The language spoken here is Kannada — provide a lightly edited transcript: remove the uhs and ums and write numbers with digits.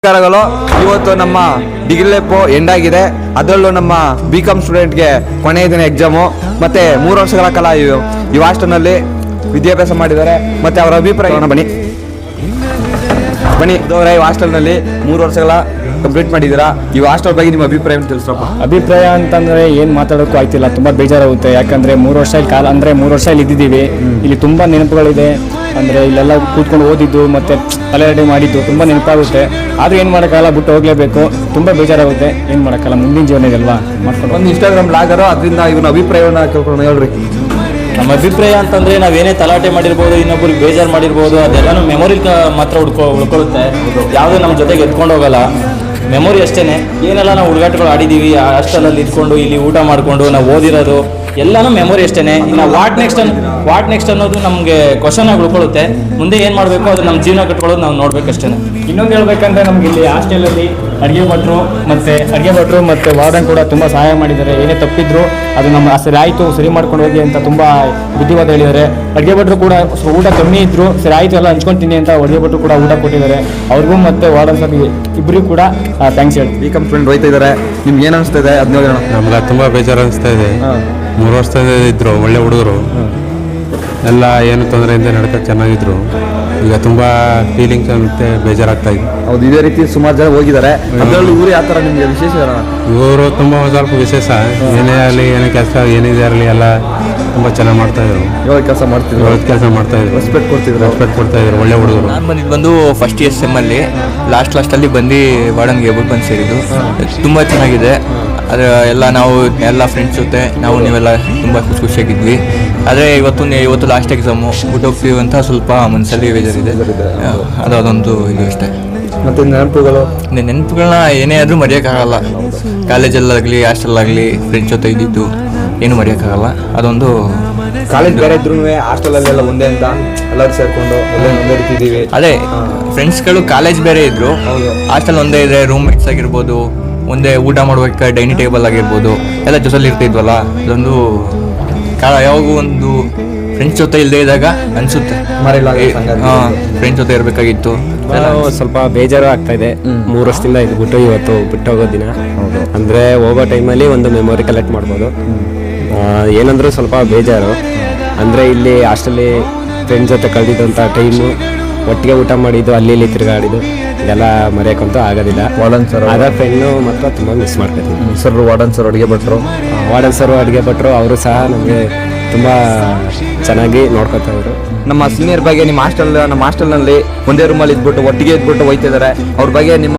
ನಮಸ್ಕಾರಗಳು. ಇವತ್ತು ನಮ್ಮ ಡಿಗ್ರಿ ಲೈಫ್ ಎಂಡ್ ಆಗಿದೆ. ಅದರಲ್ಲೂ ನಮ್ಮ BCom ಸ್ಟೂಡೆಂಟ್ಗೆ ಕೊನೆಯ ದಿನ ಎಕ್ಸಾಮು. ಮತ್ತೆ 3 ವರ್ಷಗಳ ಕಾಲ ಈ ಹಾಸ್ಟೆಲ್ನಲ್ಲಿ ವಿದ್ಯಾಭ್ಯಾಸ ಮಾಡಿದ್ದಾರೆ. ಮತ್ತೆ ಅವರ ಅಭಿಪ್ರಾಯ ಬನ್ನಿ ದೋರ ಈ ಹಾಸ್ಟೆಲ್ನಲ್ಲಿ 3 ವರ್ಷಗಳ ಕಂಪ್ಲೀಟ್ ಮಾಡಿದ್ದೀರಾ. ಈ ಹಾಸ್ಟೆಲ್ ಬಗ್ಗೆ ನಿಮ್ಮ ಅಭಿಪ್ರಾಯ ತಿಳಿಸ್ರಪ್ಪ. ಅಭಿಪ್ರಾಯ ಅಂತಂದರೆ ಏನು ಮಾತಾಡೋಕ್ಕೂ ಆಯ್ತಿಲ್ಲ, ತುಂಬ ಬೇಜಾರಾಗುತ್ತೆ. ಯಾಕಂದರೆ 3 ವರ್ಷ ಇಲ್ಲಿ ಅಂದರೆ 3 ವರ್ಷ ಇಲ್ಲಿ ಇದ್ದಿದ್ದೀವಿ. ಇಲ್ಲಿ ತುಂಬ ನೆನಪುಗಳಿದೆ. ಅಂದರೆ ಇಲ್ಲೆಲ್ಲ ಕೂತ್ಕೊಂಡು ಓದಿದ್ದು ಮತ್ತು ತಲೆರಡೆ ಮಾಡಿದ್ದು ತುಂಬ ನೆನಪಾಗುತ್ತೆ. ಆದರೂ ಏನು ಮಾಡೋಕ್ಕಾಗಲ್ಲ, ಬಿಟ್ಟು ಹೋಗಲೇಬೇಕು. ತುಂಬ ಬೇಜಾರಾಗುತ್ತೆ, ಏನು ಮಾಡೋಕ್ಕಲ್ಲ, ಮುಂದಿನ ಜೀವನ ಇದಲ್ವಾ ಮಾಡ್ಕೊಂಡು. ಒಂದು ಇನ್ಸ್ಟಾಗ್ರಾಮ್ ಲಾಗರು, ಅದರಿಂದ ಇವನ ಅಭಿಪ್ರಾಯವನ್ನು ಕೇಳ್ಕೊಂಡು ಹೇಳ್ರಿ. ನಮ್ಮ ಅಭಿಪ್ರಾಯ ಅಂತಂದರೆ ನಾವೇನೇ ತಲಾಟೆ ಮಾಡಿರ್ಬೋದು, ಇನ್ನೊಬ್ರಿಗೆ ಬೇಜಾರು ಮಾಡಿರ್ಬೋದು, ಅದೆಲ್ಲನೂ ಮೆಮೊರಿ ಮಾತ್ರ ಉಳ್ಕೊಳ್ಳುತ್ತೆ. ಯಾವುದೂ ನಮ್ಮ ಜೊತೆಗೆ ಎತ್ಕೊಂಡು ಹೋಗಲ್ಲ. ಮೆಮೊರಿ ಅಷ್ಟೇ. ಏನೆಲ್ಲ ನಾವು ಹುಡುಗಾಟಗಳು ಆಡಿದ್ದೀವಿ ಹಾಸ್ಟೆಲಲ್ಲಿ ಇದ್ಕೊಂಡು, ಇಲ್ಲಿ ಊಟ ಮಾಡಿಕೊಂಡು ನಾವು ಓದಿರೋದು ಎಲ್ಲನೂ ಮೆಮೊರಿ ಅಷ್ಟೇ. ಇನ್ನು ವಾಟ್ ನೆಕ್ಸ್ಟ್ ಅನ್ನೋದು ನಮಗೆ ಕ್ವಶನ್ ಆಗಿ ಉಳ್ಕೊಳ್ಳುತ್ತೆ. ಮುಂದೆ ಏನು ಮಾಡಬೇಕು ಅದು ನಮ್ಮ ಜೀವನ ಕಟ್ಕೊಳ್ಳೋದು ನಾವು ನೋಡ್ಬೇಕಷ್ಟೇ. ಇನ್ನೊಂದು ಹೇಳ್ಬೇಕಂದ್ರೆ ನಮ್ಗೆ ಇಲ್ಲಿ ಹಾಸ್ಟೆಲಲ್ಲಿ ಅಡುಗೆ ಭಟ್ರು ಮತ್ತು ವಾರ್ಡನ್ ಕೂಡ ತುಂಬ ಸಹಾಯ ಮಾಡಿದ್ದಾರೆ. ಏನೇ ತಪ್ಪಿದ್ರು ಅದು ನಮ್ಮ ಸರಿ ಆಯಿತು, ಸರಿ ಮಾಡ್ಕೊಂಡು ಹೋಗಿ ಅಂತ ತುಂಬ ಬುದ್ಧಿವಾದ ಹೇಳಿದ್ದಾರೆ. ಅಡುಗೆ ಭಟ್ರು ಕೂಡ ಊಟ ಕಮ್ಮಿ ಇದ್ದರು, ಸರಿ ಆಯಿತು ಎಲ್ಲ ಹಂಚ್ಕೊತೀನಿ ಅಂತ ಅಡುಗೆ ಭಟ್ರು ಕೂಡ ಊಟ ಕೊಟ್ಟಿದ್ದಾರೆ. ಅವ್ರಿಗೂ ಮತ್ತು ವಾರ್ಡನ್ ಸರ್ ಇಬ್ಬರಿಗೂ ಕೂಡ ಥ್ಯಾಂಕ್ಸ್ ಹೇಳಿ. BCom ಸ್ಟೂಡೆಂಟ್ ಹೋಯ್ತಾ ಇದ್ದಾರೆ, ನಿಮ್ಗೆ ಏನು ಅನಿಸ್ತಾ ಇದೆ ಅದನ್ನ ಹೇಳೋಣ. ನಮ್ಗೆ ತುಂಬ ಬೇಜಾರು ಅನಿಸ್ತಾ ಇದೆ. 3 ವರ್ಷದಿಂದ ಇದ್ರು ಒಳ್ಳೆ ಹುಡುಗರು, ಎಲ್ಲ ಏನು ತೊಂದರೆಯಿಂದ ನಡ್ಕೊಂಡು ಚೆನ್ನಾಗಿದ್ರು. ಈಗ ತುಂಬ ಫೀಲಿಂಗ್ಸ್ ಮತ್ತೆ ಬೇಜಾರಾಗ್ತಾ ಇದೆ. ಹೌದು, ಇದೇ ರೀತಿ ಸುಮಾರು ಜನ ಹೋಗಿದ್ದಾರೆ. ಅದರಲ್ಲಿ ಇವರು ಯಾವ ಥರ ನಿಮಗೆ ವಿಶೇಷ ಹೇಳೋಣ. ಇವರು ತುಂಬ ಸ್ವಲ್ಪ ವಿಶೇಷ. ಏನೇ ಆಗಲಿ, ಏನೇ ಕೆಲಸ ಏನಿದೆ ಆಗಲಿ ಎಲ್ಲ ತುಂಬ ಚೆನ್ನಾಗಿ ಮಾಡ್ತಾಯಿದ್ರು. ಇವಾಗ ಕೆಲಸ ಮಾಡ್ತಿದ್ರು, ಕೆಲಸ ಮಾಡ್ತಾಯಿದ್ರು, ರೆಸ್ಪೆಕ್ಟ್ ಕೊಡ್ತಾಯಿದ್ರು. ಒಳ್ಳೆ ಹುಡುಗರು. ನಾನು ಬಂದಿದ್ದು ಫಸ್ಟ್ ಇಯರ್ ಸೆಮ್ಮಲ್ಲಿ ಲಾಸ್ಟಲ್ಲಿ ಬಂದು ವಾರ್ಡನ್ಗೆ ಬಂದು ಸೇರಿದ್ದು. ತುಂಬ ಚೆನ್ನಾಗಿದೆ. ಆದರೆ ಎಲ್ಲ ಫ್ರೆಂಡ್ಸ್ ಜೊತೆ ನೀವೆಲ್ಲ ತುಂಬ ಖುಷಿಯಾಗಿದ್ವಿ. ಆದರೆ ಇವತ್ತು ಲಾಸ್ಟ್ ಎಕ್ಸಾಮು ಬಿಟ್ಟು ಹೋಗ್ತೀವಿ ಅಂತ ಸ್ವಲ್ಪ ಮನಸ್ಸಲ್ಲಿ ಬೇಜಾರಿದೆ. ಅದೊಂದು ಇದು ಅಷ್ಟೇ. ಮತ್ತು ನೆನಪುಗಳನ್ನ ಏನೇ ಆದರೂ ಮರೆಯೋಕ್ಕಾಗಲ್ಲ. ಕಾಲೇಜಲ್ಲಾಗಲಿ ಹಾಸ್ಟೆಲ್ಲಾಗಲಿ ಫ್ರೆಂಡ್ಸ್ ಜೊತೆ ಇದ್ದಿದ್ದು ಏನು ಮರೆಯೋಕ್ಕಾಗಲ್ಲ. ಅದೊಂದು ಕಾಲೇಜ್ ಬೇರೆ ಇದ್ರೂ ಹಾಸ್ಟೆಲಲ್ಲೆಲ್ಲ ಒಂದೇ ಅಂತ ಎಲ್ಲರೂ ಸೇರ್ಕೊಂಡು ಎಲ್ಲ ಒಂದೇ ರೀತಿ ಇದ್ದೀವಿ. ಅದೇ ಫ್ರೆಂಡ್ಸ್ಗಳು ಕಾಲೇಜ್ ಬೇರೆ ಇದ್ರು, ಹಾಸ್ಟೆಲ್ ಒಂದೇ ಇದೆ. ರೂಮ್ಮೇಟ್ಸ್ ಆಗಿರ್ಬೋದು, ಒಂದೇ ಊಟ ಮಾಡ್ಬೇಕಾದ್ರೆ ಡೈನಿಂಗ್ ಟೇಬಲ್ ಆಗಿರ್ಬೋದು, ಎಲ್ಲ ಜೊತೆಲಿ ಇರ್ತಿದ್ವಲ್ಲ. ಅದೊಂದು ಯಾವಾಗೂ ಒಂದು ಫ್ರೆಂಡ್ಸ್ ಜೊತೆ ಇಲ್ಲದೆ ಇದ್ದಾಗ ಅನಿಸುತ್ತೆ ಫ್ರೆಂಡ್ಸ್ ಜೊತೆ ಇರಬೇಕಾಗಿತ್ತು. ಸ್ವಲ್ಪ ಬೇಜಾರು ಆಗ್ತಾ ಇದೆ. 3 ವರ್ಷದಿಂದ ಇದು ಇವತ್ತು ಬಿಟ್ಟು ಹೋಗೋ ದಿನ. ಅಂದರೆ ಹೋಗೋ ಟೈಮಲ್ಲಿ ಒಂದು ಮೆಮೊರಿ ಕಲೆಕ್ಟ್ ಮಾಡ್ಬೋದು. ಏನಂದ್ರೂ ಸ್ವಲ್ಪ ಬೇಜಾರು. ಅಂದರೆ ಇಲ್ಲಿ ಹಾಸ್ಟೆಲ್ಲಿ ಫ್ರೆಂಡ್ಸ್ ಜೊತೆ ಕಳೆದಿದ್ದಂಥ ಟೈಮು, ಒಟ್ಟಿಗೆ ಊಟ ಮಾಡಿದ್ದು, ಅಲ್ಲಿ ಇಲ್ಲಿ ತಿರುಗಾಡಿದ್ದು, ಇದೆಲ್ಲ ಮರೆಯೋಕ್ಕಂತೂ ಆಗೋದಿಲ್ಲ. ಅದ ಫ್ರೆಂಡ್ನು ಮಾತ್ರ ತುಂಬ ಮಿಸ್ ಮಾಡ್ಕೊತೀವಿ. ವಾರ್ಡನ್ ಸರ್ ಅಡುಗೆ ಭಟ್ರು ಅವರು ಸಹ ನಮಗೆ ತುಂಬ ಚೆನ್ನಾಗಿ ನೋಡ್ಕೊತಾಯಿದ್ರು. ನಮ್ಮ ಸೀನಿಯರ್ ಬಗ್ಗೆ ನಮ್ಮ ಹಾಸ್ಟೆಲ್ನಲ್ಲಿ ಒಂದೇ ರೂಮಲ್ಲಿ ಇದ್ಬಿಟ್ಟು ಒಟ್ಟಿಗೆ ಇದ್ಬಿಟ್ಟು ಹೋಯ್ತಿದ್ದಾರೆ. ಅವ್ರ ಬಗ್ಗೆ ನಿಮ್ಮ